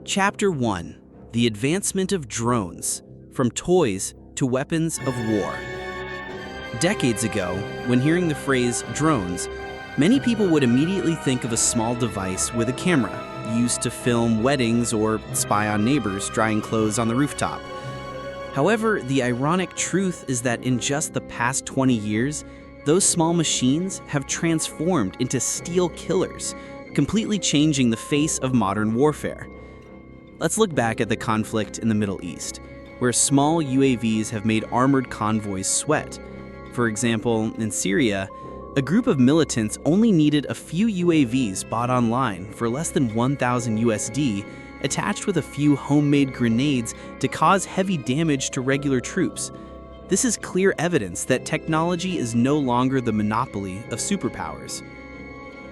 Chapter 1: The Advancement of Drones, from Toys to Weapons of War. Decades ago, when hearing the phrase drones, many people would immediately think of a small device with a camera, used to film weddings or spy on neighbors drying clothes on the rooftop. However, the ironic truth is that in just the past 20 years, those small machines have transformed into steel killers, completely changing the face of modern warfare. Let's look back at the conflict in the Middle East, where small UAVs have made armored convoys sweat. For example, in Syria, a group of militants only needed a few UAVs bought online for less than 1,000 USD, attached with a few homemade grenades to cause heavy damage to regular troops. This is clear evidence that technology is no longer the monopoly of superpowers.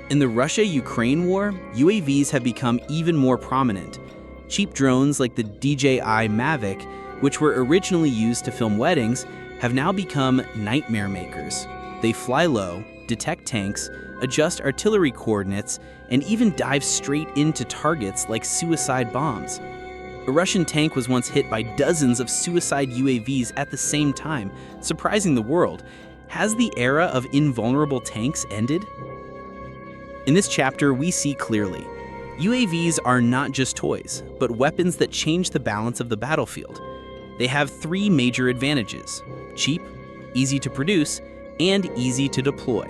In the Russia-Ukraine war, UAVs have become even more prominent. Cheap drones like the DJI Mavic, which were originally used to film weddings, have now become nightmare makers. They fly low, detect tanks, adjust artillery coordinates, and even dive straight into targets like suicide bombs. A Russian tank was once hit by dozens of suicide UAVs at the same time, surprising the world. Has the era of invulnerable tanks ended? In this chapter, we see clearly, UAVs are not just toys, but weapons that change the balance of the battlefield. They have three major advantages: cheap, easy to produce, and easy to deploy.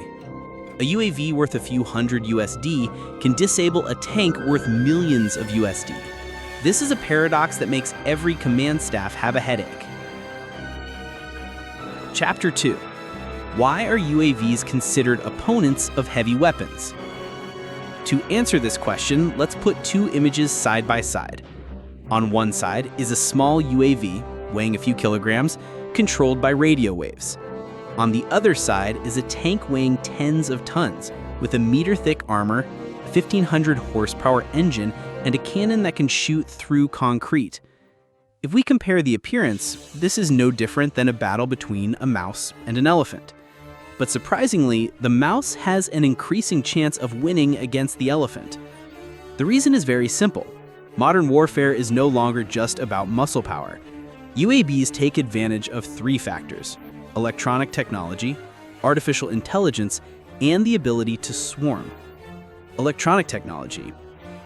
A UAV worth a few hundred USD can disable a tank worth millions of USD. This is a paradox that makes every command staff have a headache. Chapter 2: Why are UAVs considered opponents of heavy weapons? To answer this question, let's put two images side by side. On one side is a small UAV, weighing a few kilograms, controlled by radio waves. On the other side is a tank weighing tens of tons, with a meter-thick armor, a 1,500 horsepower engine, and a cannon that can shoot through concrete. If we compare the appearance, this is no different than a battle between a mouse and an elephant. But surprisingly, the mouse has an increasing chance of winning against the elephant. The reason is very simple. Modern warfare is no longer just about muscle power. UAVs take advantage of three factors: electronic technology, artificial intelligence, and the ability to swarm. Electronic technology.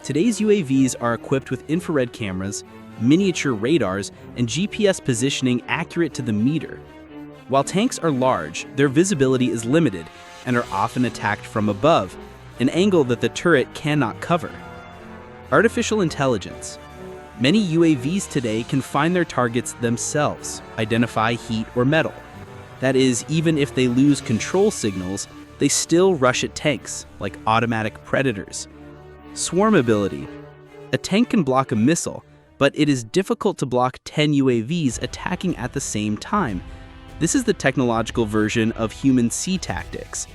Today's UAVs are equipped with infrared cameras, miniature radars, and GPS positioning accurate to the meter. While tanks are large, their visibility is limited and are often attacked from above, an angle that the turret cannot cover. Artificial intelligence. Many UAVs today can find their targets themselves, identify heat or metal. That is, even if they lose control signals, they still rush at tanks, like automatic predators. Swarm ability. A tank can block a missile, but it is difficult to block 10 UAVs attacking at the same time. This is the technological version of human sea tactics.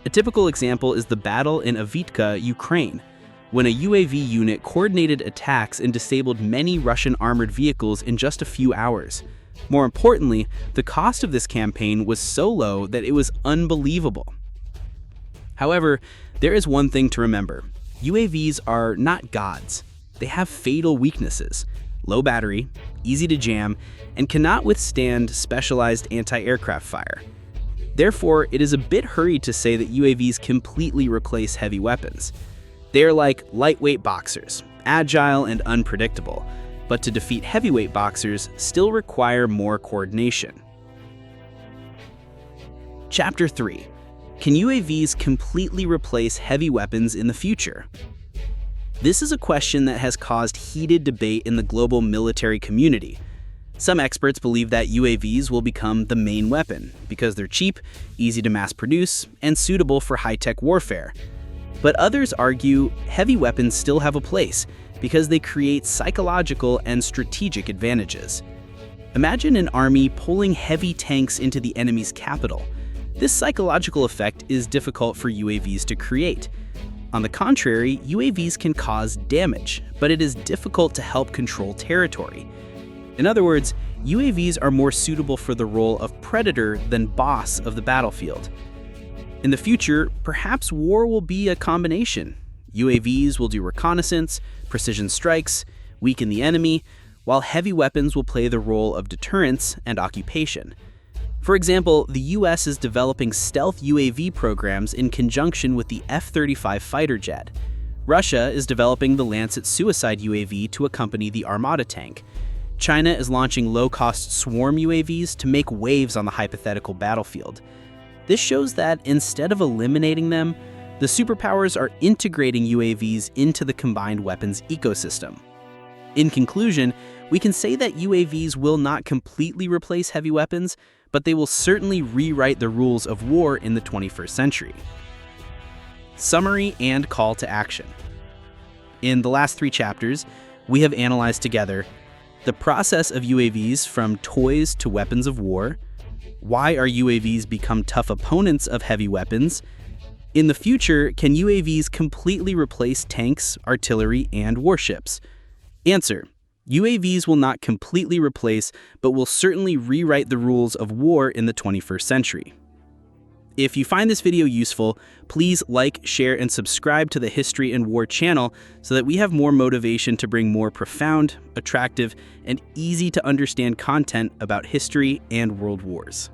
A typical example is the battle in Avitka, Ukraine, when a UAV unit coordinated attacks and disabled many Russian armored vehicles in just a few hours. More importantly, the cost of this campaign was so low that it was unbelievable. However, there is one thing to remember. UAVs are not gods. They have fatal weaknesses: low battery, easy to jam, and cannot withstand specialized anti-aircraft fire. Therefore, it is a bit hurried to say that UAVs completely replace heavy weapons. They are like lightweight boxers, agile and unpredictable, but to defeat heavyweight boxers still require more coordination. Chapter 3: Can UAVs completely replace heavy weapons in the future? This is a question that has caused heated debate in the global military community. Some experts believe that UAVs will become the main weapon because they're cheap, easy to mass produce, and suitable for high-tech warfare. But others argue heavy weapons still have a place because they create psychological and strategic advantages. Imagine an army pulling heavy tanks into the enemy's capital. This psychological effect is difficult for UAVs to create. On the contrary, UAVs can cause damage, but it is difficult to help control territory. In other words, UAVs are more suitable for the role of predator than boss of the battlefield. In the future, perhaps war will be a combination. UAVs will do reconnaissance, precision strikes, weaken the enemy, while heavy weapons will play the role of deterrence and occupation. For example, the US is developing stealth UAV programs in conjunction with the F-35 fighter jet. Russia is developing the Lancet suicide UAV to accompany the Armada tank. China is launching low-cost swarm UAVs to make waves on the hypothetical battlefield. This shows that instead of eliminating them, the superpowers are integrating UAVs into the combined weapons ecosystem. In conclusion, we can say that UAVs will not completely replace heavy weapons, but they will certainly rewrite the rules of war in the 21st century. Summary and call to action. In the last 3 chapters, we have analyzed together the process of UAVs from toys to weapons of war, why our UAVs become tough opponents of heavy weapons. In the future, can UAVs completely replace tanks, artillery, and warships? Answer: UAVs will not completely replace, but will certainly rewrite the rules of war in the 21st century. If you find this video useful, please like, share, and subscribe to the History and War channel so that we have more motivation to bring more profound, attractive, and easy to understand content about history and world wars.